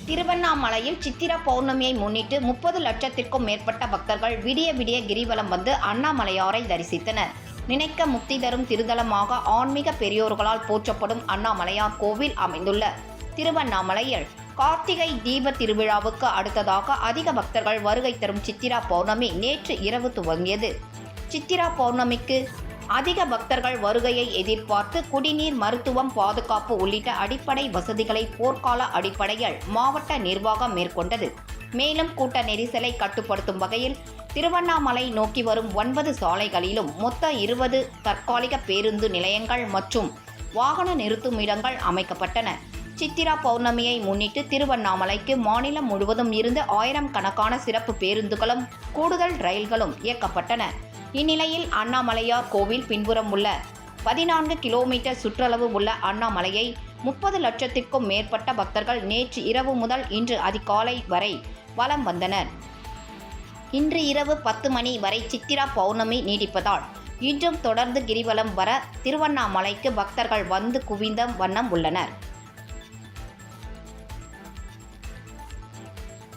திருவண்ணாமலையில் சித்திரா பௌர்ணமியை முன்னிட்டு 30 லட்சத்திற்கும் மேற்பட்ட பக்தர்கள் விடிய விடிய கிரிவலம் வந்து அண்ணாமலையாரை தரிசித்தனர். நினைக்க முக்தி தரும் திருத்தலமாக ஆன்மீக பெரியோர்களால் போற்றப்படும் அண்ணாமலையார் கோவில் அமைந்துள்ள திருவண்ணாமலையில் கார்த்திகை தீப திருவிழாவுக்கு அடுத்ததாக அதிக பக்தர்கள் வருகை தரும் சித்திரா பௌர்ணமி நேற்று இரவு துவங்கியது. சித்திரா பௌர்ணமிக்கு அதிக பக்தர்கள் வருகையை எதிர்பார்த்து குடிநீர், மருத்துவம், பாதுகாப்பு உள்ளிட்ட அடிப்படை வசதிகளை போர்க்கால அடிப்படையில் மாவட்ட நிர்வாகம் மேற்கொண்டது. மேலும் கூட்ட நெரிசலை கட்டுப்படுத்தும் வகையில் திருவண்ணாமலை நோக்கி வரும் 9 சாலைகளிலும் மொத்த 20 தற்காலிக பேருந்து நிலையங்கள் மற்றும் வாகன நிறுத்தும் இடங்கள் அமைக்கப்பட்டன. சித்திரா பௌர்ணமியை முன்னிட்டு திருவண்ணாமலைக்கு மாநிலம் முழுவதும் இருந்து 1000 கணக்கான சிறப்பு பேருந்துகளும் கூடுதல் ரயில்களும் இயக்கப்பட்டன. இந்நிலையில் அண்ணாமலையார் கோவில் பின்புறம் உள்ள 14 கிலோமீட்டர் சுற்றளவு உள்ள அண்ணாமலையை 30 லட்சத்திற்கும் மேற்பட்ட பக்தர்கள் நேற்று இரவு முதல் இன்று அதிகாலை வரை வலம் வந்தனர். இன்று இரவு 10 மணி வரை சித்திரா பௌர்ணமி நீடிப்பதால் இன்றும் தொடர்ந்து கிரிவலம் வர திருவண்ணாமலைக்கு பக்தர்கள் வந்து குவிந்த வண்ணம் உள்ளனர்.